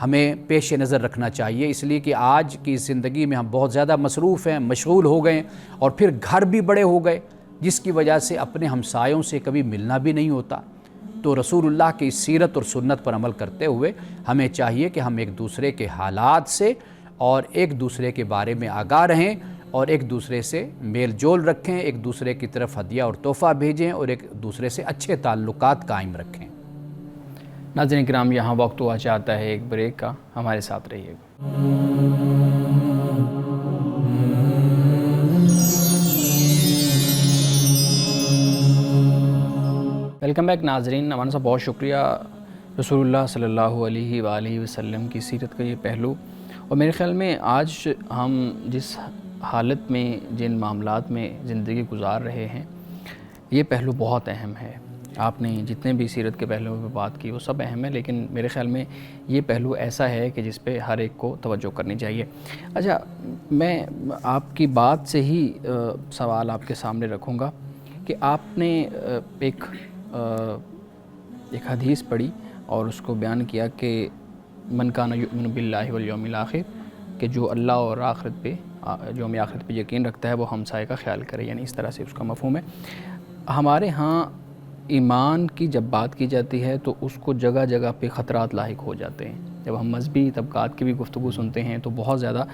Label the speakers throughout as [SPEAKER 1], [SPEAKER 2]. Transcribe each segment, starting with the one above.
[SPEAKER 1] ہمیں پیش نظر رکھنا چاہیے، اس لیے کہ آج کی زندگی میں ہم بہت زیادہ مصروف ہیں، مشغول ہو گئے اور پھر گھر بھی بڑے ہو گئے، جس کی وجہ سے اپنے ہمسایوں سے کبھی ملنا بھی نہیں ہوتا۔ تو رسول اللہ کی سیرت اور سنت پر عمل کرتے ہوئے ہمیں چاہیے کہ ہم ایک دوسرے کے حالات سے اور ایک دوسرے کے بارے میں آگاہ رہیں اور ایک دوسرے سے میل جول رکھیں، ایک دوسرے کی طرف ہدیہ اور تحفہ بھیجیں اور ایک دوسرے سے اچھے تعلقات قائم رکھیں۔
[SPEAKER 2] ناظرین کرام، یہاں وقت ہوا چاہتا ہے ایک بریک کا، ہمارے ساتھ رہیے گا۔ ویلکم بیک ناظرین، امان صاحب بہت شکریہ۔ رسول اللہ صلی اللہ علیہ وآلہ وسلم کی سیرت کا یہ پہلو، اور میرے خیال میں آج ہم جس حالت میں، جن معاملات میں زندگی گزار رہے ہیں، یہ پہلو بہت اہم ہے۔ آپ نے جتنے بھی سیرت کے پہلوؤں پہ بات کی وہ سب اہم ہے، لیکن میرے خیال میں یہ پہلو ایسا ہے کہ جس پہ ہر ایک کو توجہ کرنی چاہیے۔ اچھا، میں آپ کی بات سے ہی سوال آپ کے سامنے رکھوں گا کہ آپ نے ایک حدیث پڑھی اور اس کو بیان کیا کہ من کان یؤمن باللہ والیوم الآخر، کہ جو اللہ اور آخرت پہ، یوم آخرت پہ یقین رکھتا ہے وہ ہمسائے کا خیال کرے، یعنی اس طرح سے اس کا مفہوم ہے۔ ہمارے ہاں ایمان کی جب بات کی جاتی ہے تو اس کو جگہ جگہ پہ خطرات لاحق ہو جاتے ہیں۔ جب ہم مذہبی طبقات کی بھی گفتگو سنتے ہیں تو بہت زیادہ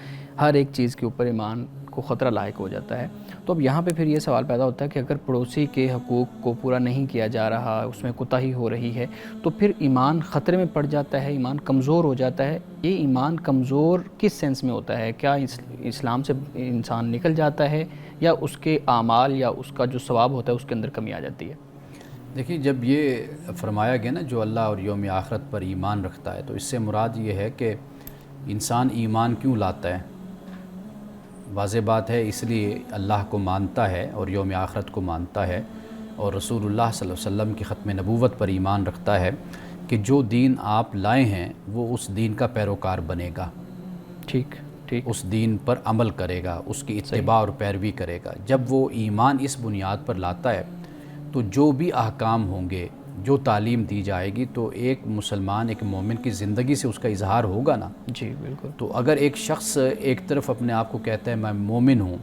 [SPEAKER 2] ہر ایک چیز کے اوپر ایمان کو خطرہ لاحق ہو جاتا ہے۔ تو اب یہاں پہ پھر یہ سوال پیدا ہوتا ہے کہ اگر پڑوسی کے حقوق کو پورا نہیں کیا جا رہا، اس میں کوتاہی ہو رہی ہے، تو پھر ایمان خطرے میں پڑ جاتا ہے، ایمان کمزور ہو جاتا ہے۔ یہ ایمان کمزور کس سینس میں ہوتا ہے؟ کیا اسلام سے انسان نکل جاتا ہے، یا اس کے اعمال یا اس کا جو ثواب ہوتا ہے اس کے اندر کمی آ جاتی ہے؟
[SPEAKER 1] دیکھیے، جب یہ فرمایا گیا نا جو اللہ اور یوم آخرت پر ایمان رکھتا ہے، تو اس سے مراد یہ ہے کہ انسان ایمان کیوں لاتا ہے؟ واضح بات ہے، اس لیے اللہ کو مانتا ہے اور یوم آخرت کو مانتا ہے اور رسول اللہ صلی اللہ علیہ وسلم کی ختم نبوت پر ایمان رکھتا ہے کہ جو دین آپ لائے ہیں وہ اس دین کا پیروکار بنے گا،
[SPEAKER 2] ٹھیک،
[SPEAKER 1] اس دین پر عمل کرے گا، اس کی اتباع اور پیروی کرے گا۔ جب وہ ایمان اس بنیاد پر لاتا ہے تو جو بھی احکام ہوں گے، جو تعلیم دی جائے گی، تو ایک مسلمان، ایک مومن کی زندگی سے اس کا اظہار ہوگا نا۔
[SPEAKER 2] جی بالکل۔
[SPEAKER 1] تو اگر ایک شخص ایک طرف اپنے آپ کو کہتا ہے میں مومن ہوں،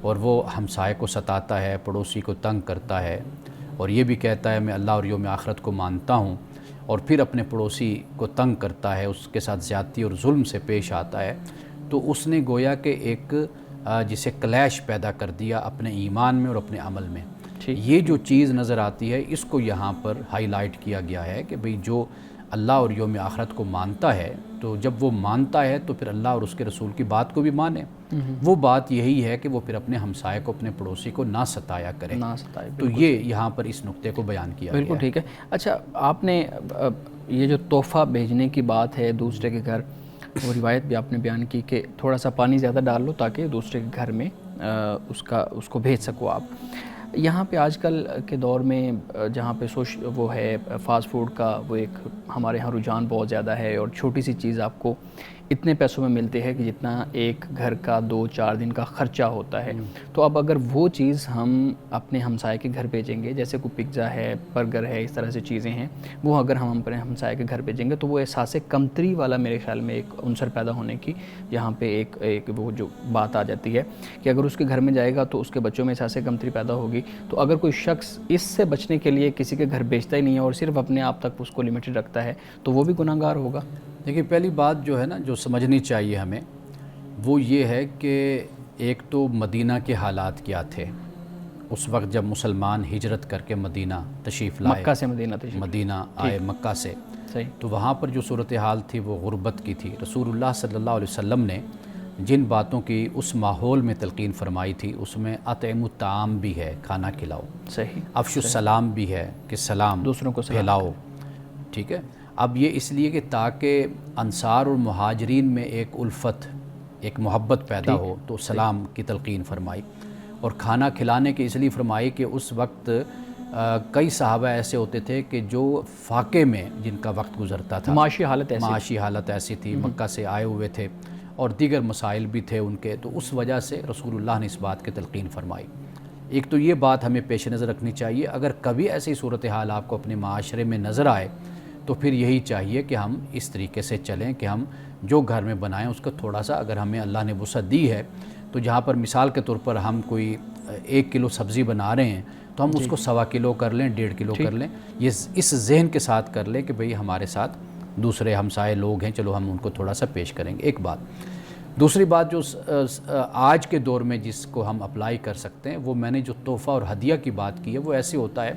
[SPEAKER 1] اور وہ ہمسائے کو ستاتا ہے، پڑوسی کو تنگ کرتا ہے، اور یہ بھی کہتا ہے میں اللہ اور یوم آخرت کو مانتا ہوں، اور پھر اپنے پڑوسی کو تنگ کرتا ہے، اس کے ساتھ زیادتی اور ظلم سے پیش آتا ہے، تو اس نے گویا کہ ایک جسے کلیش پیدا کر دیا اپنے ایمان میں اور اپنے عمل میں۔ یہ جو چیز نظر آتی ہے، اس کو یہاں پر ہائی لائٹ کیا گیا ہے کہ بھئی جو اللہ اور یوم آخرت کو مانتا ہے، تو جب وہ مانتا ہے تو پھر اللہ اور اس کے رسول کی بات کو بھی مانے۔ وہ بات یہی ہے کہ وہ پھر اپنے ہمسائے کو، اپنے پڑوسی کو نہ ستایا کرے، تو یہ یہاں پر اس نقطے کو بیان کیا گیا ہے۔
[SPEAKER 2] بالکل ٹھیک ہے۔ اچھا، آپ نے یہ جو تحفہ بھیجنے کی بات ہے دوسرے کے گھر، وہ روایت بھی آپ نے بیان کی کہ تھوڑا سا پانی زیادہ ڈال لو تاکہ دوسرے کے گھر میں اس کو بھیج سکو آپ۔ یہاں پہ آج کل کے دور میں جہاں پہ وہ ہے فاسٹ فوڈ کا، وہ ایک ہمارے ہاں رجحان بہت زیادہ ہے، اور چھوٹی سی چیز آپ کو اتنے پیسوں میں ملتے ہیں کہ جتنا ایک گھر کا 2-4 دن کا خرچہ ہوتا ہے۔ تو اب اگر وہ چیز ہم اپنے ہمسائے کے گھر بھیجیں گے، جیسے کوئی پزا ہے، برگر ہے، اس طرح سے چیزیں ہیں، وہ اگر ہم اپنے ہمسائے کے گھر بھیجیں گے تو وہ احساس کمتری والا میرے خیال میں ایک عنصر پیدا ہونے کی یہاں پہ ایک وہ جو بات آ جاتی ہے کہ اگر اس کے گھر میں جائے گا تو اس کے بچوں میں احساس کمتری پیدا ہوگی۔ تو اگر کوئی شخص اس سے بچنے کے لیے کسی کے گھر بھیجتا ہی نہیں ہے اور صرف اپنے آپ تک اس کو لمیٹڈ رکھتا ہے تو وہ بھی گناہ گار ہوگا۔
[SPEAKER 1] دیکھیے، پہلی بات جو ہے نا، جو سمجھنی چاہیے ہمیں، وہ یہ ہے کہ ایک تو مدینہ کے حالات کیا تھے اس وقت جب مسلمان ہجرت کر کے مدینہ تشریف لائے،
[SPEAKER 2] مکہ سے مدینہ
[SPEAKER 1] آئے مکہ سے،
[SPEAKER 2] صحیح۔
[SPEAKER 1] تو وہاں پر جو صورتحال تھی وہ غربت کی تھی۔ رسول اللہ صلی اللہ علیہ وسلم نے جن باتوں کی اس ماحول میں تلقین فرمائی تھی، اس میں اطعموا الطعام بھی ہے، کھانا کھلاؤ،
[SPEAKER 2] صحیح،
[SPEAKER 1] افشوا السلام بھی ہے کہ سلام
[SPEAKER 2] دوسروں کو سلام
[SPEAKER 1] پھیلاؤ، ٹھیک ہے۔ اب یہ اس لیے کہ تاکہ انصار اور مہاجرین میں ایک الفت، ایک محبت پیدا ہو، تو سلام کی تلقین فرمائی، اور کھانا کھلانے کی اس لیے فرمائی کہ اس وقت کئی صحابہ ایسے ہوتے تھے کہ جو فاقے میں جن کا وقت گزرتا تھا،
[SPEAKER 2] معاشی حالت ایسی
[SPEAKER 1] تھی، مکہ سے آئے ہوئے تھے اور دیگر مسائل بھی تھے ان کے، تو اس وجہ سے رسول اللہ نے اس بات کی تلقین فرمائی۔ ایک تو یہ بات ہمیں پیش نظر رکھنی چاہیے، اگر کبھی ایسی صورتحال آپ کو اپنے معاشرے میں نظر آئے تو پھر یہی چاہیے کہ ہم اس طریقے سے چلیں کہ ہم جو گھر میں بنائیں اس کا تھوڑا سا، اگر ہمیں اللہ نے وسعت دی ہے تو جہاں پر مثال کے طور پر ہم کوئی 1 کلو سبزی بنا رہے ہیں تو ہم اس کو 1.25 کلو کر لیں، 1.5 کلو کر لیں، یہ اس ذہن کے ساتھ کر لیں کہ بھئی ہمارے ساتھ دوسرے ہمسائے لوگ ہیں، چلو ہم ان کو تھوڑا سا پیش کریں گے، ایک بات۔ دوسری بات جو آج کے دور میں جس کو ہم اپلائی کر سکتے ہیں، وہ میں نے جو تحفہ اور ہدیہ کی بات کی ہے، وہ ایسے ہوتا ہے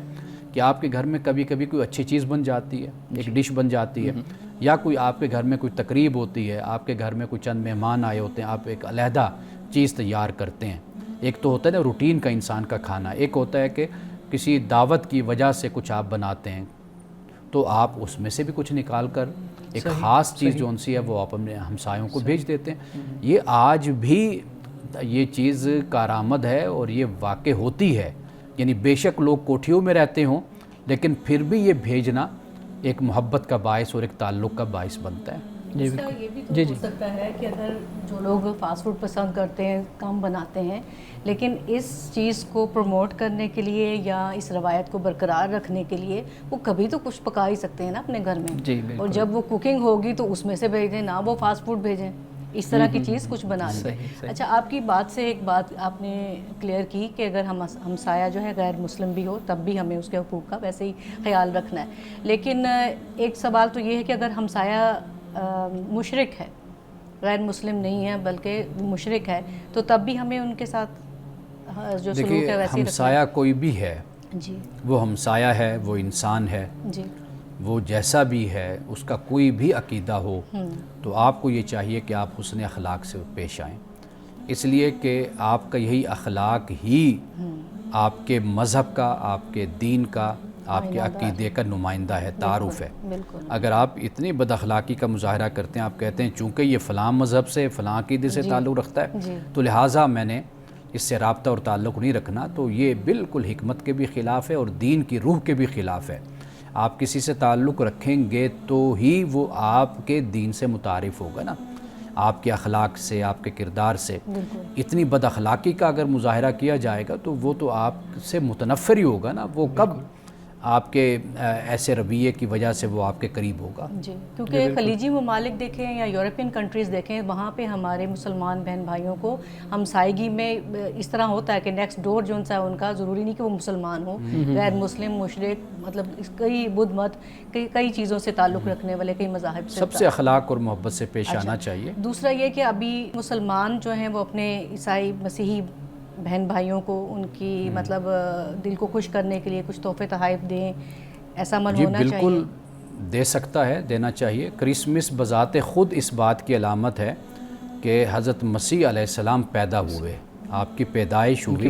[SPEAKER 1] کہ آپ کے گھر میں کبھی کبھی کوئی اچھی چیز بن جاتی ہے، ایک ڈش بن جاتی ہے، یا کوئی آپ کے گھر میں کوئی تقریب ہوتی ہے، آپ کے گھر میں کوئی چند مہمان آئے ہوتے ہیں، آپ ایک علیحدہ چیز تیار کرتے ہیں۔ ایک تو ہوتا ہے نا روٹین کا انسان کا کھانا، ایک ہوتا ہے کہ کسی دعوت کی وجہ سے کچھ آپ بناتے ہیں، تو آپ اس میں سے بھی کچھ نکال کر ایک خاص چیز جو ان سی ہے وہ آپ اپنے ہمسایوں کو بھیج دیتے ہیں۔ یہ آج بھی یہ چیز کارآمد ہے اور یہ واقع ہوتی ہے، یعنی بے شک لوگ کوٹھیوں میں رہتے ہوں لیکن پھر بھی یہ بھیجنا ایک محبت کا باعث اور ایک تعلق کا باعث بنتا ہے۔
[SPEAKER 3] اس کا یہ بھی تو ہو سکتا ہے کہ اگر جو لوگ فاسٹ فوڈ پسند کرتے ہیں، کم بناتے ہیں، لیکن اس چیز کو پروموٹ کرنے کے لیے یا اس روایت کو برقرار رکھنے کے لیے وہ کبھی تو کچھ پکا ہی سکتے ہیں نا اپنے گھر میں، اور جب وہ کوکنگ ہوگی تو اس میں سے بھیج دیں، نہ وہ فاسٹ فوڈ بھیجیں، اس طرح کی چیز کچھ بنا لیں۔ اچھا، آپ کی بات سے ایک بات آپ نے کلیئر کی کہ اگر ہمسایہ جو ہے غیر مسلم بھی ہو تب بھی ہمیں اس کے حقوق کا ویسے ہی خیال رکھنا ہے، لیکن ایک سوال تو یہ ہے کہ اگر ہمسایہ مشرک ہے، غیر مسلم نہیں ہے بلکہ مشرک ہے، تو تب بھی ہمیں ان کے ساتھ جو سلوک ہے ویسے ہی
[SPEAKER 1] ہمسایہ کوئی بھی ہے،
[SPEAKER 3] جی
[SPEAKER 1] وہ ہمسایہ ہے، وہ انسان ہے،
[SPEAKER 3] جی
[SPEAKER 1] وہ جیسا بھی ہے، اس کا کوئی بھی عقیدہ ہو، تو آپ کو یہ چاہیے کہ آپ حسن اخلاق سے پیش آئیں، اس لیے کہ آپ کا یہی اخلاق ہی آپ کے مذہب کا، آپ کے دین کا، آپ کے عقیدے کا نمائندہ ہے، تعارف ہے۔ اگر آپ اتنی بد اخلاقی کا مظاہرہ کرتے ہیں، آپ کہتے ہیں چونکہ یہ فلاں مذہب سے، فلاں عقیدے سے تعلق رکھتا ہے تو لہٰذا میں نے اس سے رابطہ اور تعلق نہیں رکھنا، تو یہ بالکل حکمت کے بھی خلاف ہے اور دین کی روح کے بھی خلاف ہے۔ آپ کسی سے تعلق رکھیں گے تو ہی وہ آپ کے دین سے متعارف ہوگا نا، آپ کے اخلاق سے، آپ کے کردار سے۔ اتنی بد اخلاقی کا اگر مظاہرہ کیا جائے گا تو وہ تو آپ سے متنفر ہی ہوگا نا، وہ کب آپ کے ایسے رویے کی وجہ سے وہ آپ کے قریب ہوگا۔
[SPEAKER 3] جی، کیونکہ خلیجی ممالک دیکھیں یا یورپین کنٹریز دیکھیں، وہاں پہ ہمارے مسلمان بہن بھائیوں کو ہمسائیگی میں اس طرح ہوتا ہے کہ نیکسٹ ڈور جو ہے ان کا ضروری نہیں کہ وہ مسلمان ہو، غیر مسلم، مشرک، مطلب کئی بدھ مت، کئی چیزوں سے تعلق رکھنے والے، کئی مذاہب سے،
[SPEAKER 1] سب سے اخلاق اور محبت سے پیش آنا چاہیے۔
[SPEAKER 3] دوسرا یہ کہ ابھی مسلمان جو ہیں وہ اپنے عیسائی مسیحی بہن بھائیوں کو ان کی مطلب دل کو خوش کرنے کے لیے کچھ تحفے تحائف دیں، ایسا عمل ہونا چاہیے؟
[SPEAKER 1] جی بالکل دے سکتا ہے، دینا چاہیے۔ کرسمس بذات خود اس بات کی علامت ہے کہ حضرت مسیح علیہ السلام پیدا ہوئے، آپ کی پیدائش ہوئی،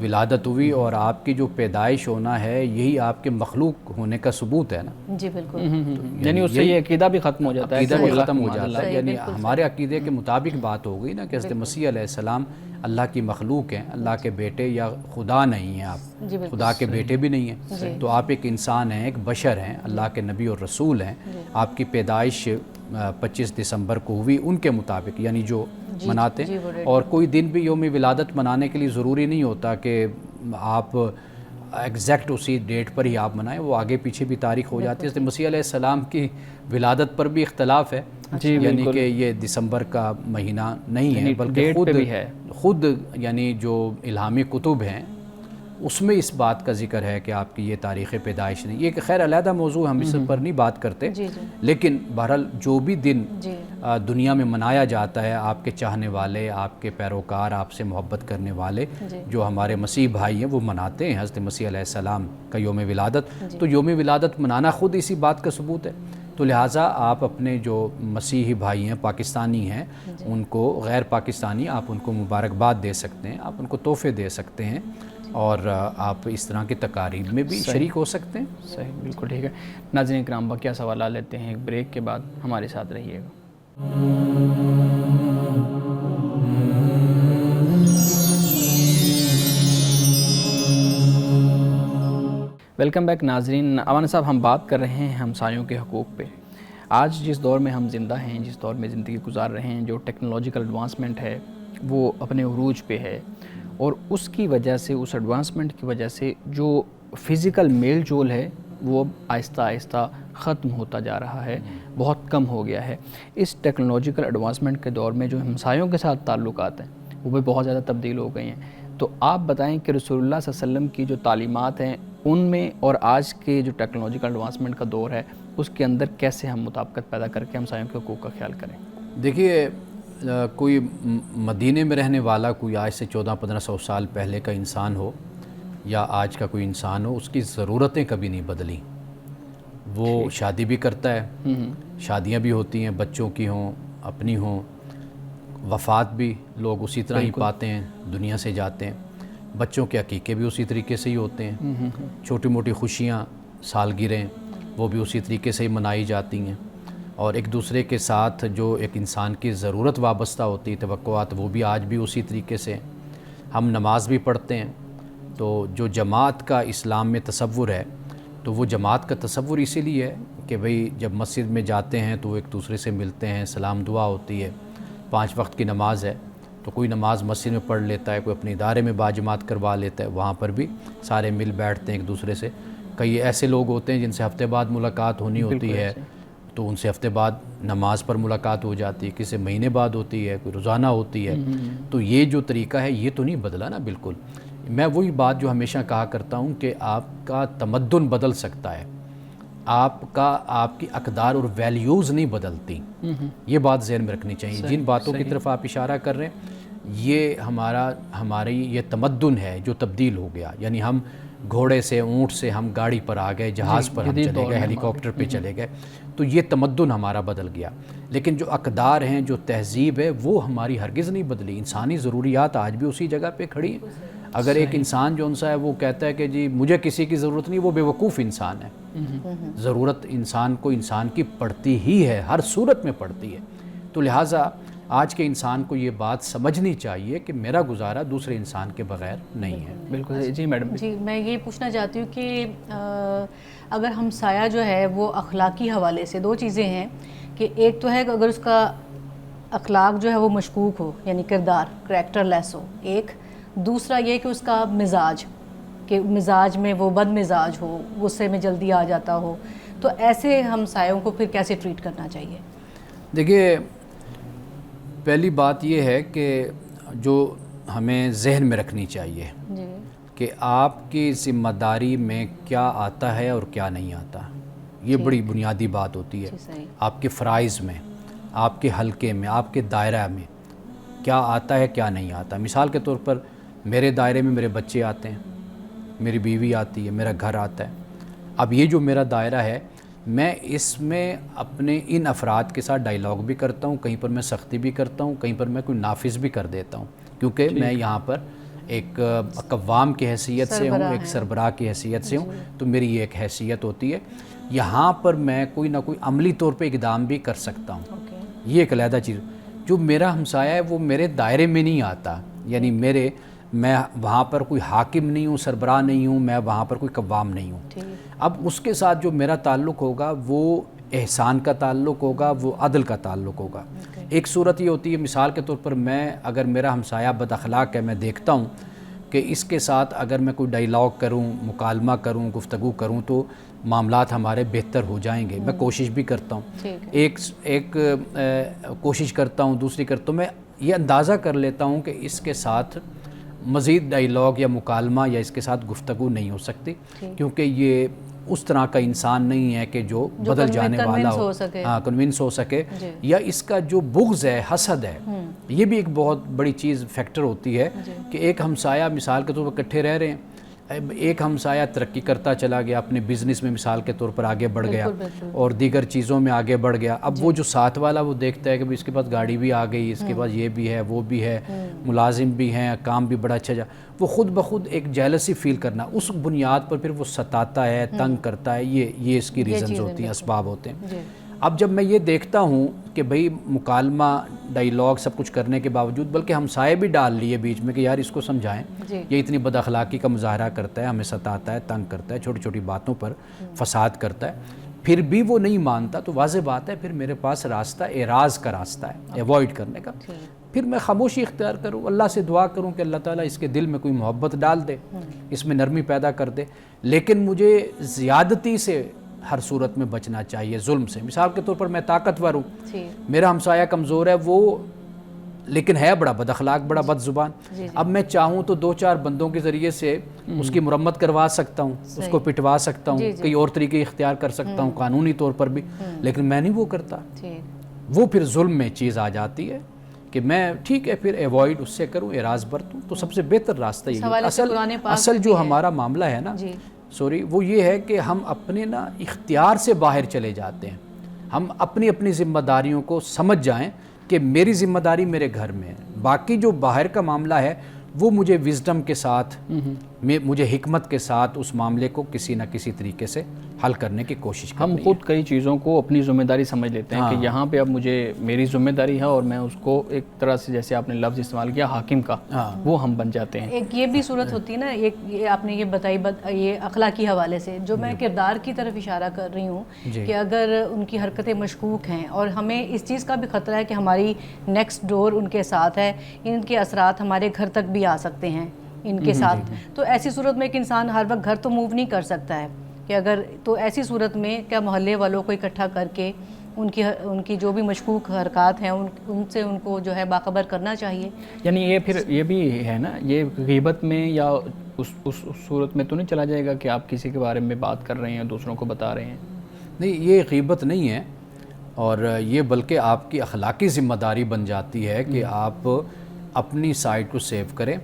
[SPEAKER 1] ولادت ہوئی، اور آپ کی جو پیدائش ہونا ہے یہی آپ کے مخلوق ہونے کا ثبوت ہے نا۔
[SPEAKER 3] جی بالکل،
[SPEAKER 2] یعنی اس سے یہ عقیدہ بھی ختم ہو جاتا ہے،
[SPEAKER 1] عقیدہ بھی ختم ہو جاتا ہے، یعنی ہمارے عقیدے کے مطابق بات ہو گئی نا کہ حضرت مسیح علیہ السلام اللہ کی مخلوق ہیں، اللہ کے بیٹے، یا خدا نہیں ہیں آپ، خدا کے بیٹے بھی نہیں ہیں، تو آپ ایک انسان ہیں، ایک بشر ہیں، اللہ کے نبی اور رسول ہیں۔ آپ کی پیدائش 25 دسمبر کو ہوئی ان کے مطابق، یعنی جو مناتے ہیں، اور کوئی دن بھی یوم ولادت منانے کے لیے ضروری نہیں ہوتا کہ آپ ایگزیکٹ اسی ڈیٹ پر ہی آپ منائیں، وہ آگے پیچھے بھی تاریخ ہو جاتی ہے۔ اس لیے مسیح علیہ السلام کی ولادت پر بھی اختلاف ہے، یعنی کہ یہ دسمبر کا مہینہ نہیں ہے بلکہ خود یعنی جو الہامی کتب ہیں اس میں اس بات کا ذکر ہے کہ آپ کی یہ تاریخ پیدائش نہیں، یہ کہ خیر علیحدہ موضوع، ہم اس پر نہیں بات کرتے، لیکن بہرحال جو بھی دن دنیا میں منایا جاتا ہے، آپ کے چاہنے والے، آپ کے پیروکار، آپ سے محبت کرنے والے جو ہمارے مسیح بھائی ہیں وہ مناتے ہیں حضرت مسیح علیہ السلام کا یوم ولادت، تو یوم ولادت منانا خود اسی بات کا ثبوت ہے۔ تو لہٰذا آپ اپنے جو مسیحی بھائی ہیں، پاکستانی ہیں، ان کو، غیر پاکستانی، آپ ان کو مبارکباد دے سکتے ہیں، آپ ان کو تحفے دے سکتے ہیں، اور آپ اس طرح کی تقاریب میں بھی شریک ہو سکتے ہیں۔
[SPEAKER 2] صحیح، بالکل ٹھیک ہے۔ ناظرین اکرام، باقی سوالات لیتے ہیں، ایک بریک کے بعد ہمارے ساتھ رہیے گا۔ ویلکم بیک ناظرین۔ امان صاحب، ہم بات کر رہے ہیں ہمسایوں کے حقوق پہ۔ آج جس دور میں ہم زندہ ہیں، جس دور میں زندگی گزار رہے ہیں، جو ٹیکنالوجیکل ایڈوانسمنٹ ہے وہ اپنے عروج پہ ہے، اور اس کی وجہ سے، اس ایڈوانسمنٹ کی وجہ سے جو فزیکل میل جول ہے وہ اب آہستہ آہستہ ختم ہوتا جا رہا ہے، بہت کم ہو گیا ہے۔ اس ٹیکنالوجیکل ایڈوانسمنٹ کے دور میں جو ہمسایوں کے ساتھ تعلقات ہیں وہ بھی بہت زیادہ تبدیل ہو گئی ہیں۔ تو آپ بتائیں کہ رسول اللہ صلی اللہ علیہ وسلم کی جو تعلیمات ہیں ان میں اور آج کے جو ٹیکنالوجیکل ایڈوانسمنٹ کا دور ہے اس کے اندر کیسے ہم مطابقت پیدا کر کے ہمسایوں کے حقوق کا خیال کریں؟
[SPEAKER 1] دیکھیے، کوئی مدینے میں رہنے والا کوئی آج سے 1400-1500 سال پہلے کا انسان ہو یا آج کا کوئی انسان ہو، اس کی ضرورتیں کبھی نہیں بدلیں۔ وہ شادی بھی کرتا ہے، شادیاں بھی ہوتی ہیں، بچوں کی ہوں اپنی ہوں، وفات بھی لوگ اسی طرح ہی پاتے ہیں، دنیا سے جاتے ہیں، بچوں کے عقیقے بھی اسی طریقے سے ہی ہوتے ہیں، چھوٹی موٹی خوشیاں سالگرہیں وہ بھی اسی طریقے سے ہی منائی جاتی ہیں، اور ایک دوسرے کے ساتھ جو ایک انسان کی ضرورت وابستہ ہوتی ہے، توقعات، وہ بھی آج بھی اسی طریقے سے ہیں۔ ہم نماز بھی پڑھتے ہیں، تو جو جماعت کا اسلام میں تصور ہے تو وہ جماعت کا تصور اسی لیے ہے کہ بھئی جب مسجد میں جاتے ہیں تو وہ ایک دوسرے سے ملتے ہیں، سلام دعا ہوتی ہے، 5 وقت کی نماز ہے تو کوئی نماز مسجد میں پڑھ لیتا ہے، کوئی اپنے ادارے میں باجماعت کروا لیتا ہے، وہاں پر بھی سارے مل بیٹھتے ہیں ایک دوسرے سے۔ کئی ایسے لوگ ہوتے ہیں جن سے ہفتے بعد ملاقات ہونی ہوتی ہے تو ان سے ہفتے بعد نماز پر ملاقات ہو جاتی ہے، کسی مہینے بعد ہوتی ہے، کوئی روزانہ ہوتی ہے۔ تو یہ جو طریقہ ہے یہ تو نہیں بدلا نا بالکل۔ میں وہی بات جو ہمیشہ کہا کرتا ہوں کہ آپ کا تمدن بدل سکتا ہے، آپ کی اقدار اور ویلیوز نہیں بدلتی، یہ بات ذہن میں رکھنی چاہیے۔ جن باتوں کی طرف آپ اشارہ کر رہے ہیں یہ ہماری یہ تمدن ہے جو تبدیل ہو گیا، یعنی ہم گھوڑے سے، اونٹ سے ہم گاڑی پر آ گئے، جہاز پر ہم چلے گئے، ہیلی کاپٹر پہ چلے گئے، تو یہ تمدن ہمارا بدل گیا۔ لیکن جو اقدار ہیں، جو تہذیب ہے، وہ ہماری ہرگز نہیں بدلی۔ انسانی ضروریات آج بھی اسی جگہ پہ کھڑی ہیں۔ اگر ایک انسان جو ہے وہ کہتا ہے کہ جی مجھے کسی کی ضرورت نہیں، وہ بے وقوف انسان ہے۔ ضرورت انسان کو انسان کی پڑتی ہی ہے، ہر صورت میں پڑتی ہے۔ تو لہٰذا آج کے انسان کو یہ بات سمجھنی چاہیے کہ میرا گزارا دوسرے انسان کے بغیر نہیں ہے۔
[SPEAKER 2] بالکل جی میڈم۔
[SPEAKER 3] جی میں یہ پوچھنا چاہتی ہوں کہ اگر ہمسایہ جو ہے وہ اخلاقی حوالے سے 2 چیزیں ہیں کہ ایک تو ہے کہ اگر اس کا اخلاق جو ہے وہ مشکوک ہو، یعنی کردار کریکٹر لیس ہو، ایک دوسرا یہ کہ اس کا مزاج، کہ مزاج میں وہ بد مزاج ہو، غصے میں جلدی آ جاتا ہو، تو ایسے ہمسایوں کو پھر کیسے ٹریٹ کرنا چاہیے؟
[SPEAKER 1] دیکھیے، پہلی بات یہ ہے کہ جو ہمیں ذہن میں رکھنی چاہیے
[SPEAKER 3] جی
[SPEAKER 1] کہ آپ کی ذمہ داری میں کیا آتا ہے اور کیا نہیں آتا، یہ بڑی بنیادی بات ہوتی ہے۔
[SPEAKER 3] صحیح۔
[SPEAKER 1] آپ کے فرائض میں، آپ کے حلقے میں، آپ کے دائرہ میں کیا آتا ہے کیا نہیں آتا۔ مثال کے طور پر میرے دائرے میں میرے بچے آتے ہیں، میری بیوی آتی ہے، میرا گھر آتا ہے۔ اب یہ جو میرا دائرہ ہے، میں اس میں اپنے ان افراد کے ساتھ ڈائیلاگ بھی کرتا ہوں، کہیں پر میں سختی بھی کرتا ہوں، کہیں پر میں کوئی نافذ بھی کر دیتا ہوں، کیونکہ میں یہاں پر ایک قوام کی حیثیت سے ہوں، ایک سربراہ کی حیثیت سے ہوں، تو میری یہ ایک حیثیت ہوتی ہے۔ یہاں پر میں کوئی نہ کوئی عملی طور پہ اقدام بھی کر سکتا ہوں، یہ ایک علیحدہ چیز۔ جو میرا ہمسایہ ہے وہ میرے دائرے میں نہیں آتا، یعنی میں وہاں پر کوئی حاکم نہیں ہوں، سربراہ نہیں ہوں، میں وہاں پر کوئی قوام نہیں ہوں۔ اب اس کے ساتھ جو میرا تعلق ہوگا وہ احسان کا تعلق ہوگا، وہ عدل کا تعلق ہوگا۔ ایک صورت یہ ہوتی ہے، مثال کے طور پر اگر میرا ہمسایہ بد اخلاق ہے، میں دیکھتا ہوں کہ اس کے ساتھ اگر میں کوئی ڈائیلاگ کروں، مکالمہ کروں، گفتگو کروں تو معاملات ہمارے بہتر ہو جائیں گے۔ میں کوشش بھی کرتا ہوں، ایک کوشش کرتا ہوں، دوسری کرتا ہوں، میں یہ اندازہ کر لیتا ہوں کہ اس کے ساتھ مزید ڈائیلاگ یا مکالمہ یا اس کے ساتھ گفتگو نہیں ہو سکتی، کیونکہ یہ اس طرح کا انسان نہیں ہے کہ جو بدل جانے والا ہو، کنونس ہو سکے، یا اس کا جو بغض ہے، حسد ہے، یہ بھی ایک بہت بڑی چیز فیکٹر ہوتی ہے کہ ایک ہمسایہ مثال کے طور پر اکٹھے رہ رہے ہیں، ایک ہمسایہ ترقی کرتا چلا گیا، اپنے بزنس میں مثال کے طور پر آگے بڑھ گیا اور دیگر چیزوں میں آگے بڑھ گیا۔ اب وہ جو ساتھ والا وہ دیکھتا ہے کہ اس کے پاس گاڑی بھی آ گئی، اس کے پاس یہ بھی ہے، وہ بھی ہے، ملازم بھی ہیں، کام بھی بڑا اچھا وہ خود بخود ایک جیلسی فیل کرنا، اس بنیاد پر پھر وہ ستاتا ہے، تنگ کرتا ہے، یہ اس کی ریزنز ہوتی ہیں، اسباب ہوتے ہیں۔ اب جب میں یہ دیکھتا ہوں کہ بھئی مکالمہ، ڈائیلاگ سب کچھ کرنے کے باوجود، بلکہ ہمسائے بھی ڈال لیے بیچ میں کہ یار اس کو سمجھائیں، یہ اتنی بد اخلاقی کا مظاہرہ کرتا ہے، ہمیں ستاتا ہے، تنگ کرتا ہے، چھوٹی چھوٹی باتوں پر فساد کرتا ہے، پھر بھی وہ نہیں مانتا، تو واضح بات ہے پھر میرے پاس راستہ اعراض کا راستہ ہے، ایوائڈ کرنے کا۔ پھر میں خاموشی اختیار کروں، اللہ سے دعا کروں کہ اللہ تعالیٰ اس کے دل میں کوئی محبت ڈال دے، اس میں نرمی پیدا کر دے. لیکن مجھے زیادتی سے ہر صورت میں بچنا چاہیے، ظلم سے. مثال کے طور پر میں طاقتور ہوں، میرا ہمسایہ کمزور ہے، وہ لیکن ہے بڑا بد اخلاق، بڑا بد زبان. اب میں چاہوں تو 2-4 بندوں کے ذریعے سے اس کی مرمت کروا سکتا ہوں، اس کو پٹوا سکتا ہوں، کئی اور طریقے اختیار کر سکتا ہوں قانونی طور پر بھی، لیکن میں نہیں وہ کرتا. وہ پھر ظلم میں چیز آ جاتی ہے کہ میں ٹھیک ہے پھر ایوائڈ اس سے کروں، اعراض برتوں. تو سب سے بہتر راستہ یہ اصل جو ہمارا معاملہ ہے نا وہ یہ ہے کہ ہم اپنے نا اختیار سے باہر چلے جاتے ہیں. ہم اپنی ذمہ داریوں کو سمجھ جائیں کہ میری ذمہ داری میرے گھر میں ہے، باقی جو باہر کا معاملہ ہے وہ مجھے وزڈم کے ساتھ، مجھے حکمت کے ساتھ اس معاملے کو کسی نہ کسی طریقے سے حل کرنے کی کوشش کرنی ہے.
[SPEAKER 2] ہم خود کئی چیزوں کو اپنی ذمہ داری سمجھ لیتے ہیں کہ یہاں پہ اب مجھے میری ذمہ داری ہے اور میں اس کو ایک طرح سے، جیسے آپ نے لفظ استعمال کیا حاکم کا، وہ ہم بن جاتے ہیں.
[SPEAKER 3] ایک یہ بھی صورت ہوتی ہے نا، ایک آپ نے یہ بتائی یہ اخلاقی حوالے سے جو میں کردار کی طرف اشارہ کر رہی ہوں کہ اگر ان کی حرکتیں مشکوک ہیں اور ہمیں اس چیز کا بھی خطرہ ہے کہ ہماری نیکسٹ ڈور ان کے ساتھ ہے، ان کے اثرات ہمارے گھر تک بھی آ سکتے ہیں ان کے ساتھ، تو ایسی صورت میں ایک انسان ہر وقت گھر تو موو نہیں کر سکتا ہے کہ اگر، تو ایسی صورت میں کیا محلے والوں کو اکٹھا کر کے ان کی جو بھی مشکوک حرکات ہیں ان سے ان کو جو ہے باخبر کرنا چاہیے.
[SPEAKER 2] یعنی یہ پھر یہ بھی ہے نا، یہ غیبت میں یا اس صورت میں تو نہیں چلا جائے گا کہ آپ کسی کے بارے میں بات کر رہے ہیں، دوسروں کو بتا رہے ہیں؟
[SPEAKER 1] نہیں، یہ غیبت نہیں ہے، اور یہ بلکہ آپ کی اخلاقی ذمہ داری بن جاتی ہے کہ آپ اپنی سائٹ کو سیو کریں.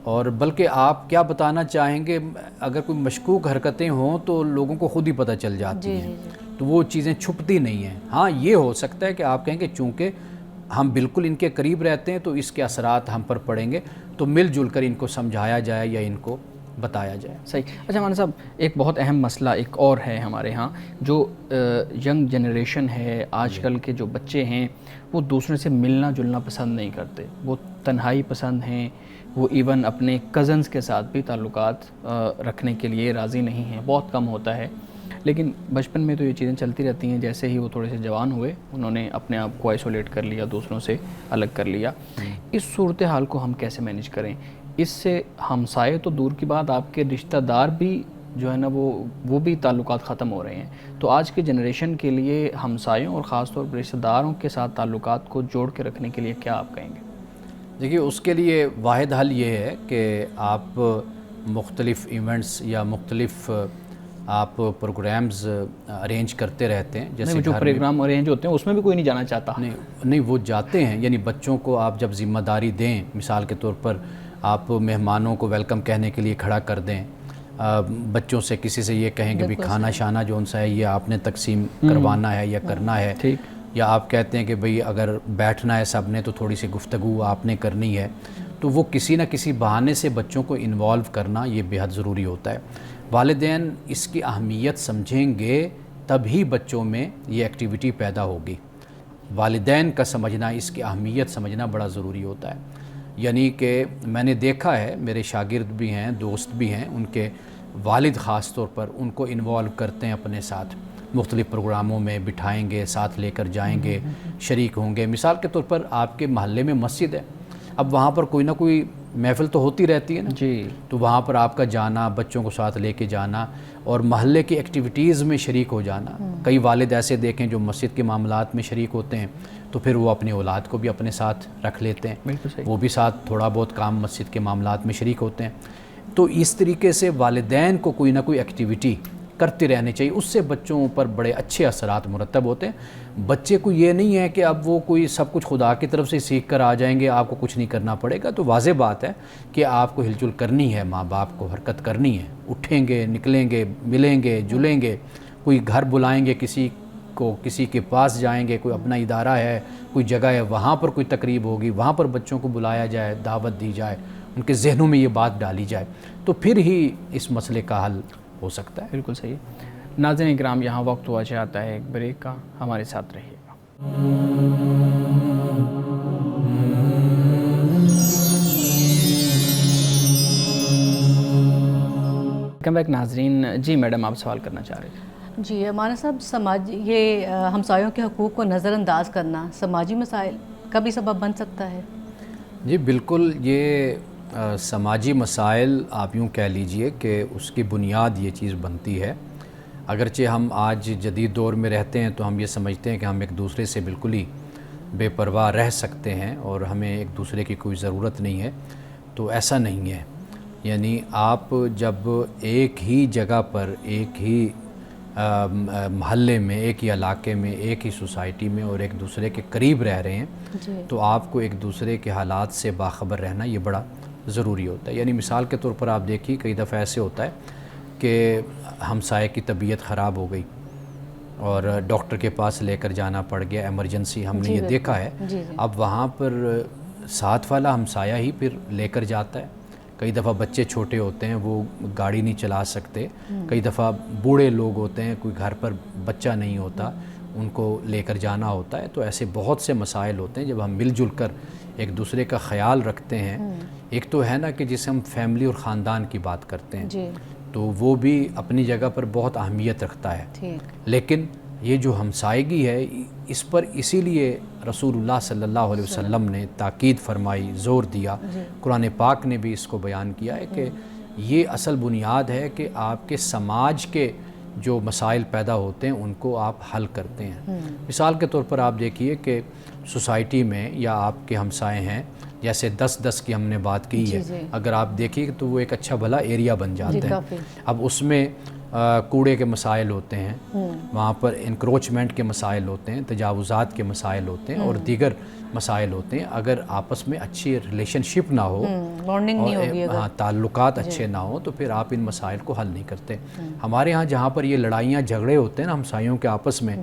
[SPEAKER 1] اور بلکہ آپ کیا بتانا چاہیں گے، اگر کوئی مشکوک حرکتیں ہوں تو لوگوں کو خود ہی پتہ چل جاتی ہیں، تو وہ چیزیں چھپتی نہیں ہیں. ہاں یہ ہو سکتا ہے کہ آپ کہیں کہ چونکہ ہم بالکل ان کے قریب رہتے ہیں تو اس کے اثرات ہم پر پڑیں گے، تو مل جل کر ان کو سمجھایا جائے یا ان کو بتایا جائے.
[SPEAKER 2] صحیح. اچھا مولانا صاحب، ایک بہت اہم مسئلہ ایک اور ہے ہمارے ہاں، جو ینگ جنریشن ہے، آج کل کے جو بچے ہیں وہ دوسرے سے ملنا جلنا پسند نہیں کرتے، وہ تنہائی پسند ہیں، وہ ایون اپنے کزنز کے ساتھ بھی تعلقات رکھنے کے لیے راضی نہیں ہیں، بہت کم ہوتا ہے. لیکن بچپن میں تو یہ چیزیں چلتی رہتی ہیں، جیسے ہی وہ تھوڑے سے جوان ہوئے انہوں نے اپنے آپ کو آئسولیٹ کر لیا، دوسروں سے الگ کر لیا. اس صورتحال کو ہم کیسے مینیج کریں؟ اس سے ہمسائے تو دور کی بات، آپ کے رشتہ دار بھی جو ہے نا وہ بھی تعلقات ختم ہو رہے ہیں. تو آج کے جنریشن کے لیے ہمسایوں اور خاص طور پر رشتہ داروں کے ساتھ تعلقات کو جوڑ کے رکھنے کے لیے کیا آپ کہیں گے؟
[SPEAKER 1] دیکھیے، اس کے لیے واحد حل یہ ہے کہ آپ مختلف ایونٹس یا مختلف آپ پروگرامز ارینج کرتے رہتے ہیں. جیسے
[SPEAKER 2] جو پروگرام ارینج ہوتے ہیں اس میں بھی کوئی نہیں جانا چاہتا.
[SPEAKER 1] نہیں وہ جاتے ہیں. یعنی بچوں کو آپ جب ذمہ داری دیں، مثال کے طور پر آپ مہمانوں کو ویلکم کہنے کے لیے کھڑا کر دیں، بچوں سے کسی سے یہ کہیں کہ بھی کھانا شانا جو ان سا ہے یہ آپ نے تقسیم کروانا ہے یا کرنا ہے، یا آپ کہتے ہیں کہ بھئی اگر بیٹھنا ہے سب نے تو تھوڑی سی گفتگو آپ نے کرنی ہے، تو وہ کسی نہ کسی بہانے سے بچوں کو انوالو کرنا یہ بہت ضروری ہوتا ہے. والدین اس کی اہمیت سمجھیں گے تب ہی بچوں میں یہ ایکٹیویٹی پیدا ہوگی. والدین کا سمجھنا، اس کی اہمیت سمجھنا بڑا ضروری ہوتا ہے. یعنی کہ میں نے دیکھا ہے، میرے شاگرد بھی ہیں، دوست بھی ہیں، ان کے والد خاص طور پر ان کو انوالو کرتے ہیں اپنے ساتھ، مختلف پروگراموں میں بٹھائیں گے، ساتھ لے کر جائیں گے، شریک ہوں گے. مثال کے طور پر آپ کے محلے میں مسجد ہے، اب وہاں پر کوئی نہ کوئی محفل تو ہوتی رہتی ہے نا، تو وہاں پر آپ کا جانا، بچوں کو ساتھ لے کے جانا اور محلے کی ایکٹیویٹیز میں شریک ہو جانا. کئی والد ایسے دیکھیں جو مسجد کے معاملات میں شریک ہوتے ہیں تو پھر وہ اپنی اولاد کو بھی اپنے ساتھ رکھ لیتے ہیں، وہ بھی ساتھ تھوڑا بہت کام مسجد کے معاملات میں شریک ہوتے ہیں. تو اس طریقے سے والدین کو کوئی نہ کوئی ایکٹیویٹی کرتے رہنے چاہیے، اس سے بچوں پر بڑے اچھے اثرات مرتب ہوتے ہیں. بچے کو یہ نہیں ہے کہ اب وہ کوئی سب کچھ خدا کی طرف سے سیکھ کر آ جائیں گے، آپ کو کچھ نہیں کرنا پڑے گا. تو واضح بات ہے کہ آپ کو ہل جل کرنی ہے، ماں باپ کو حرکت کرنی ہے، اٹھیں گے، نکلیں گے، ملیں گے، جلیں گے، کوئی گھر بلائیں گے، کسی کو کسی کے پاس جائیں گے، کوئی اپنا ادارہ ہے، کوئی جگہ ہے، وہاں پر کوئی تقریب ہوگی، وہاں پر بچوں کو بلایا جائے، دعوت دی جائے، ان کے ذہنوں میں یہ بات ڈالی جائے، تو پھر ہی اس مسئلے کا حل ہو سکتا ہے.
[SPEAKER 2] بالکل صحیح. ناظرین اکرام، یہاں وقت ہوا چاہتا ہے ایک بریک کا، ہمارے ساتھ رہیے گا. ویلکم بیک ناظرین. جی میڈم، آپ سوال کرنا چاہ رہے تھے.
[SPEAKER 3] جی مولانا صاحب، یہ ہمسایوں کے حقوق کو نظر انداز کرنا سماجی مسائل کا بھی سبب بن سکتا ہے؟
[SPEAKER 1] جی بالکل، یہ سماجی مسائل آپ یوں کہہ لیجئے کہ اس کی بنیاد یہ چیز بنتی ہے۔ اگرچہ ہم آج جدید دور میں رہتے ہیں تو ہم یہ سمجھتے ہیں کہ ہم ایک دوسرے سے بالکل ہی بے پرواہ رہ سکتے ہیں اور ہمیں ایک دوسرے کی کوئی ضرورت نہیں ہے، تو ایسا نہیں ہے۔ یعنی آپ جب ایک ہی جگہ پر، ایک ہی محلے میں، ایک ہی علاقے میں، ایک ہی سوسائٹی میں اور ایک دوسرے کے قریب رہ رہے ہیں تو آپ کو ایک دوسرے کے حالات سے باخبر رہنا یہ بڑا ضروری ہوتا ہے۔ یعنی مثال کے طور پر آپ دیکھیے کئی دفعہ ایسے ہوتا ہے کہ ہمسائے کی طبیعت خراب ہو گئی اور ڈاکٹر کے پاس لے کر جانا پڑ گیا، ایمرجنسی، ہم نے یہ دیکھا ہے۔ اب وہاں پر ساتھ والا ہمسایہ ہی پھر لے کر جاتا ہے۔ کئی دفعہ بچے چھوٹے ہوتے ہیں، وہ گاڑی نہیں چلا سکتے، کئی دفعہ بوڑھے لوگ ہوتے ہیں، کوئی گھر پر بچہ نہیں ہوتا، ان کو لے کر جانا ہوتا ہے۔ تو ایسے بہت سے مسائل ہوتے ہیں جب ہم مل جل کر ایک دوسرے کا خیال رکھتے ہیں۔ ایک تو ہے نا کہ جسے ہم فیملی اور خاندان کی بات کرتے ہیں تو وہ بھی اپنی جگہ پر بہت اہمیت رکھتا ہے، لیکن یہ جو ہمسائیگی ہے اس پر اسی لیے رسول اللہ صلی اللہ علیہ وسلم نے تاکید فرمائی، زور دیا، قرآن پاک نے بھی اس کو بیان کیا ہے کہ یہ اصل بنیاد ہے کہ آپ کے سماج کے جو مسائل پیدا ہوتے ہیں ان کو آپ حل کرتے ہیں۔ مثال کے طور پر آپ دیکھیے کہ سوسائٹی میں یا آپ کے ہمسائے ہیں، جیسے 10-10 کی ہم نے بات کی ہے، اگر آپ دیکھیے تو وہ ایک اچھا بھلا ایریا بن جاتا ہے۔ اب اس میں کوڑے کے مسائل ہوتے ہیں، وہاں پر انکروچمنٹ کے مسائل ہوتے ہیں، تجاوزات کے مسائل ہوتے ہیں اور دیگر مسائل ہوتے ہیں۔ اگر آپس میں اچھی ریلیشن شپ نہ ہو، تعلقات اچھے نہ ہوں تو پھر آپ ان مسائل کو حل نہیں کرتے۔ ہمارے ہاں جہاں پر یہ لڑائیاں جھگڑے ہوتے ہیں نا ہمسائیوں کے آپس میں،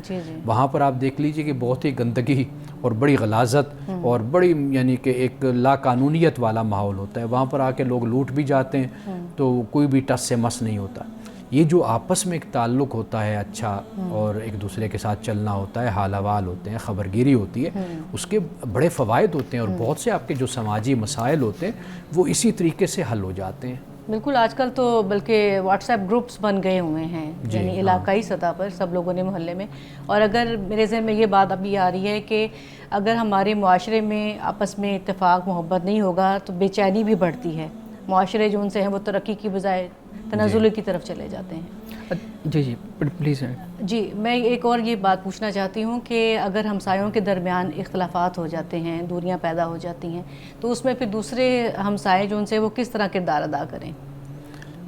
[SPEAKER 1] وہاں پر آپ دیکھ لیجئے کہ بہت ہی گندگی اور بڑی غلاظت اور بڑی یعنی کہ ایک لا قانونیت والا ماحول ہوتا ہے۔ وہاں پر آ کے لوگ لوٹ بھی جاتے ہیں تو کوئی بھی ٹس سے مس نہیں ہوتا۔ یہ جو آپس میں ایک تعلق ہوتا ہے اچھا اور ایک دوسرے کے ساتھ چلنا ہوتا ہے، حال احوال ہوتے ہیں، خبرگیری ہوتی ہے، اس کے بڑے فوائد ہوتے ہیں اور بہت سے آپ کے جو سماجی مسائل ہوتے ہیں وہ اسی طریقے سے حل ہو جاتے ہیں۔
[SPEAKER 3] بالکل، آج کل تو بلکہ واٹس ایپ گروپس بن گئے ہوئے ہیں، یعنی علاقائی سطح پر سب لوگوں نے محلے میں۔ اور اگر میرے ذہن میں یہ بات ابھی آ رہی ہے کہ اگر ہمارے معاشرے میں آپس میں اتفاق محبت نہیں ہوگا تو بے چینی بھی بڑھتی ہے، معاشرے جو ان سے ہیں وہ ترقی کی بجائے تنزل کی طرف چلے جاتے ہیں۔
[SPEAKER 2] جی پلیز۔
[SPEAKER 3] جی میں ایک اور یہ بات پوچھنا چاہتی ہوں کہ اگر ہمسایوں کے درمیان اختلافات ہو جاتے ہیں، دوریاں پیدا ہو جاتی ہیں، تو اس میں پھر دوسرے ہمسائے جو ان سے وہ کس طرح کردار ادا کریں؟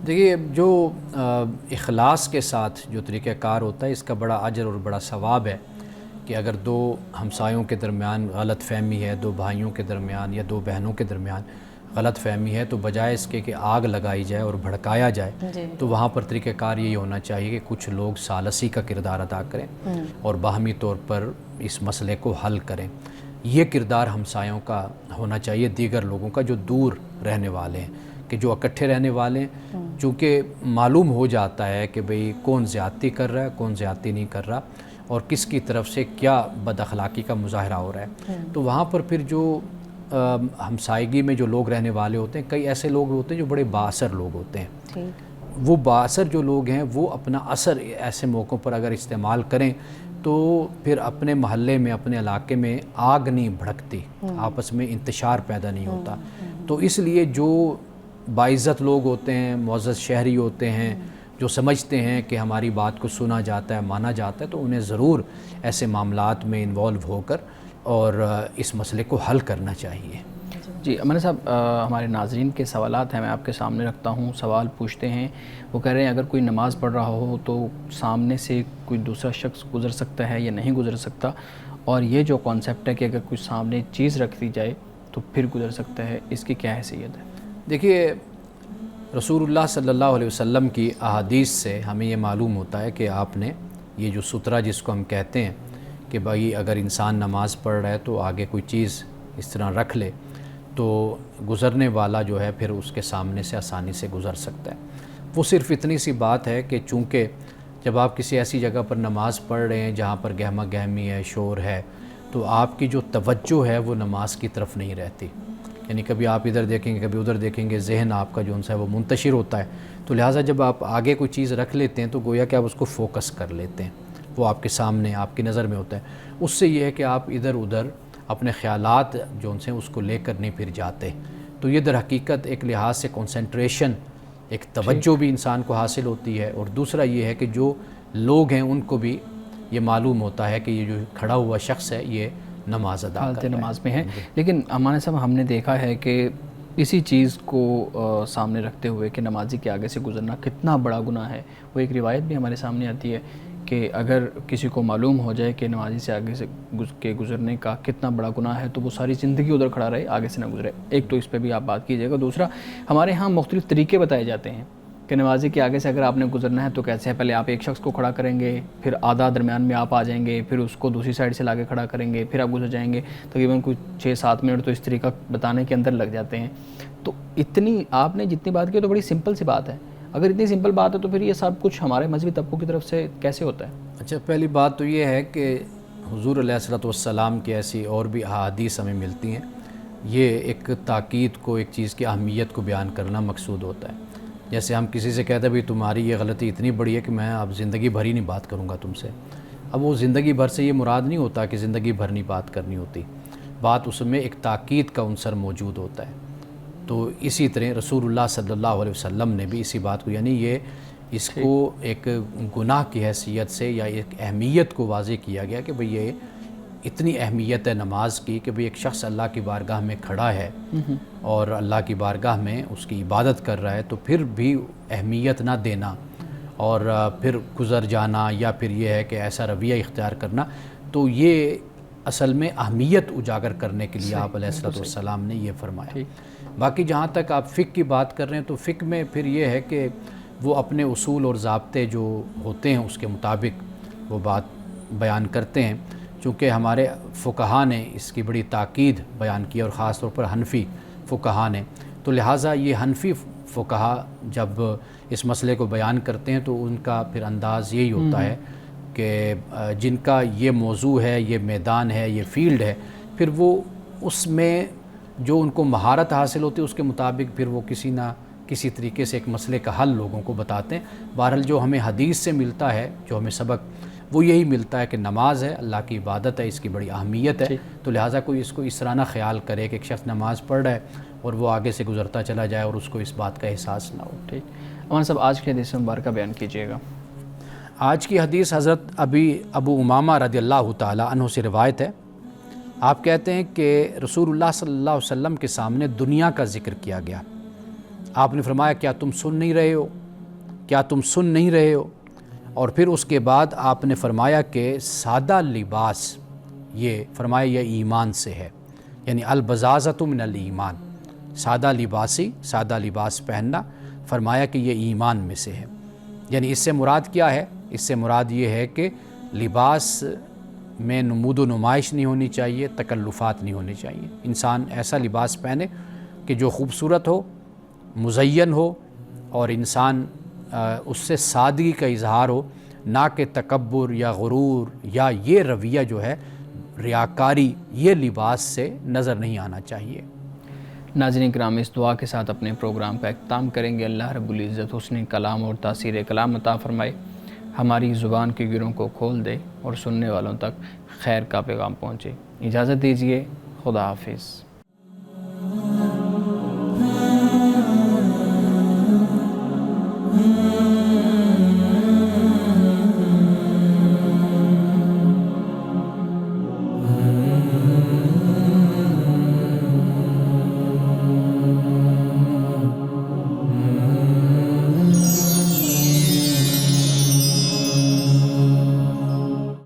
[SPEAKER 1] دیکھیے، جو اخلاص کے ساتھ جو طریقہ کار ہوتا ہے اس کا بڑا اجر اور بڑا ثواب ہے کہ اگر دو ہمسایوں کے درمیان غلط فہمی ہے، دو بھائیوں کے درمیان یا دو بہنوں کے درمیان غلط فہمی ہے تو بجائے اس کے کہ آگ لگائی جائے اور بھڑکایا جائے تو وہاں پر طریقہ کار یہی ہونا چاہیے کہ کچھ لوگ ثالثی کا کردار ادا کریں اور باہمی طور پر اس مسئلے کو حل کریں۔ یہ کردار ہمسایوں کا ہونا چاہیے دیگر لوگوں کا جو دور رہنے والے ہیں، کہ جو اکٹھے رہنے والے ہیں چونکہ معلوم ہو جاتا ہے کہ بھئی کون زیادتی کر رہا ہے، کون زیادتی نہیں کر رہا اور کس کی طرف سے کیا بد اخلاقی کا مظاہرہ ہو رہا ہے، تو وہاں پر پھر جو ہمسائیگی میں جو لوگ رہنے والے ہوتے ہیں، کئی ایسے لوگ ہوتے ہیں جو بڑے با اثر لوگ ہوتے ہیں۔ وہ با اثر جو لوگ ہیں وہ اپنا اثر ایسے موقعوں پر اگر استعمال کریں تو پھر اپنے محلے میں، اپنے علاقے میں آگ نہیں بھڑکتی، آپس میں انتشار پیدا نہیں ہوتا۔ تو اس لیے جو باعزت لوگ ہوتے ہیں، معزز شہری ہوتے ہیں، جو سمجھتے ہیں کہ ہماری بات کو سنا جاتا ہے، مانا جاتا ہے، تو انہیں ضرور ایسے معاملات میں انوالو ہو کر اور اس مسئلے کو حل کرنا چاہیے۔
[SPEAKER 2] جی امن صاحب، ہمارے ناظرین کے سوالات ہیں، میں آپ کے سامنے رکھتا ہوں۔ سوال پوچھتے ہیں، وہ کہہ رہے ہیں اگر کوئی نماز پڑھ رہا ہو تو سامنے سے کوئی دوسرا شخص گزر سکتا ہے یا نہیں گزر سکتا، اور یہ جو کانسیپٹ ہے کہ اگر کوئی سامنے چیز رکھ دی جائے تو پھر گزر سکتا ہے، اس کی کیا حیثیت ہے؟
[SPEAKER 1] دیکھیے، رسول اللہ صلی اللہ علیہ وسلم کی احادیث سے ہمیں یہ معلوم ہوتا ہے کہ آپ نے یہ جو سترہ جس کو ہم کہتے ہیں کہ بھائی اگر انسان نماز پڑھ رہا ہے تو آگے کوئی چیز اس طرح رکھ لے تو گزرنے والا جو ہے پھر اس کے سامنے سے آسانی سے گزر سکتا ہے۔ وہ صرف اتنی سی بات ہے کہ چونکہ جب آپ کسی ایسی جگہ پر نماز پڑھ رہے ہیں جہاں پر گہما گہمی ہے، شور ہے، تو آپ کی جو توجہ ہے وہ نماز کی طرف نہیں رہتی، یعنی کبھی آپ ادھر دیکھیں گے، کبھی ادھر دیکھیں گے، ذہن آپ کا جو ان سے وہ منتشر ہوتا ہے، تو لہٰذا جب آپ آگے کوئی چیز رکھ لیتے ہیں تو گویا کہ آپ اس کو فوکس کر لیتے ہیں، وہ آپ کے سامنے آپ کی نظر میں ہوتا ہے۔ اس سے یہ ہے کہ آپ ادھر ادھر اپنے خیالات جو ان سے اس کو لے کر نہیں پھر جاتے. تو یہ در حقیقت ایک لحاظ سے کنسنٹریشن، ایک توجہ بھی انسان کو حاصل ہوتی ہے، اور دوسرا یہ ہے کہ جو لوگ ہیں ان کو بھی یہ معلوم ہوتا ہے کہ یہ جو کھڑا ہوا شخص ہے یہ نماز ادا کر رہا ہے،
[SPEAKER 2] نماز میں ہے. لیکن امان صاحب ہم نے دیکھا ہے کہ اسی چیز کو سامنے رکھتے ہوئے کہ نمازی کے آگے سے گزرنا کتنا بڑا گناہ ہے، وہ ایک روایت بھی ہمارے سامنے آتی ہے کہ اگر کسی کو معلوم ہو جائے کہ نمازی سے آگے سے گزرنے کا کتنا بڑا گناہ ہے تو وہ ساری زندگی ادھر کھڑا رہے، آگے سے نہ گزرے. ایک تو اس پہ بھی آپ بات کیجیے گا. دوسرا ہمارے ہاں مختلف طریقے بتائے جاتے ہیں کہ نمازی کے آگے سے اگر آپ نے گزرنا ہے تو کیسے ہے. پہلے آپ ایک شخص کو کھڑا کریں گے، پھر آدھا درمیان میں آپ آ جائیں گے، پھر اس کو دوسری سائڈ سے لا کے کھڑا کریں گے، پھر آپ گزر جائیں گے. تقریباً کچھ 6-7 منٹ تو اس طریقہ بتانے کے اندر لگ جاتے ہیں. تو اتنی آپ نے جتنی بات کی تو بڑی سمپل سی بات ہے. اگر اتنی سمپل بات ہے تو پھر یہ سب کچھ ہمارے مذہبی طبقوں کی طرف سے کیسے ہوتا ہے؟
[SPEAKER 1] اچھا، پہلی بات تو یہ ہے کہ حضور علیہ الصلوۃ والسلام کی ایسی اور بھی احادیث ہمیں ملتی ہیں. یہ ایک تاکید کو، ایک چیز کی اہمیت کو بیان کرنا مقصود ہوتا ہے. جیسے ہم کسی سے کہتے ہیں بھئی تمہاری یہ غلطی اتنی بڑی ہے کہ میں اب زندگی بھر ہی نہیں بات کروں گا تم سے. اب وہ زندگی بھر سے یہ مراد نہیں ہوتا کہ زندگی بھر نہیں بات کرنی ہوتی، بات اس میں ایک تاکید کا عنصر موجود ہوتا ہے. تو اسی طرح رسول اللہ صلی اللہ علیہ وسلم نے بھی اسی بات کو، یعنی یہ اس کو ایک گناہ کی حیثیت سے یا ایک اہمیت کو واضح کیا گیا کہ بھئی یہ اتنی اہمیت ہے نماز کی کہ بھئی ایک شخص اللہ کی بارگاہ میں کھڑا ہے اور اللہ کی بارگاہ میں اس کی عبادت کر رہا ہے، تو پھر بھی اہمیت نہ دینا اور پھر گزر جانا یا پھر یہ ہے کہ ایسا رویہ اختیار کرنا، تو یہ اصل میں اہمیت اجاگر کرنے کے لیے آپ علیہ الصلوۃ والسلام نے یہ فرمایا. باقی جہاں تک آپ فقہ کی بات کر رہے ہیں تو فقہ میں پھر یہ ہے کہ وہ اپنے اصول اور ضابطے جو ہوتے ہیں اس کے مطابق وہ بات بیان کرتے ہیں. چونکہ ہمارے فقہا نے اس کی بڑی تاکید بیان کی اور خاص طور پر حنفی فقہا نے، تو لہٰذا یہ حنفی فقہا جب اس مسئلے کو بیان کرتے ہیں تو ان کا پھر انداز یہی ہوتا ہے کہ جن کا یہ موضوع ہے، یہ میدان ہے، یہ فیلڈ ہے، پھر وہ اس میں جو ان کو مہارت حاصل ہوتی ہے اس کے مطابق پھر وہ کسی نہ کسی طریقے سے ایک مسئلے کا حل لوگوں کو بتاتے ہیں. بہرحال جو ہمیں حدیث سے ملتا ہے، جو ہمیں سبق، وہ یہی ملتا ہے کہ نماز ہے، اللہ کی عبادت ہے، اس کی بڑی اہمیت ہے. تو لہٰذا کوئی اس کو اس طرح نہ خیال کرے کہ ایک شخص نماز پڑھ رہا ہے اور وہ آگے سے گزرتا چلا جائے اور اس کو اس بات کا احساس نہ ہو.
[SPEAKER 2] ٹھیک. امان صاحب آج کی حدیث مبارکہ بیان کیجیے گا.
[SPEAKER 1] آج کی حدیث حضرت ابو امامہ رضی اللہ تعالیٰ عنہ سے روایت ہے. آپ کہتے ہیں کہ رسول اللہ صلی اللہ علیہ وسلم کے سامنے دنیا کا ذکر کیا گیا. آپ نے فرمایا کیا تم سن نہیں رہے ہو، کیا تم سن نہیں رہے ہو؟ اور پھر اس کے بعد آپ نے فرمایا کہ سادہ لباس، یہ فرمایا یہ ایمان سے ہے، یعنی البزازۃ من الایمان، سادہ لباسی، سادہ لباس پہننا، فرمایا کہ یہ ایمان میں سے ہے. یعنی اس سے مراد کیا ہے؟ اس سے مراد یہ ہے کہ لباس میں نمود و نمائش نہیں ہونی چاہیے، تکلفات نہیں ہونے چاہیے. انسان ایسا لباس پہنے کہ جو خوبصورت ہو، مزین ہو، اور انسان اس سے سادگی کا اظہار ہو، نہ کہ تکبر یا غرور یا یہ رویہ جو ہے ریاکاری، یہ لباس سے نظر نہیں آنا چاہیے.
[SPEAKER 2] ناظرین کرام، اس دعا کے ساتھ اپنے پروگرام کا اختتام کریں گے. اللہ رب العزت حسن کلام اور تاثیر کلام عطا فرمائے، ہماری زبان کے گروں کو کھول دے اور سننے والوں تک خیر کا پیغام پہنچے. اجازت دیجیے، خدا حافظ.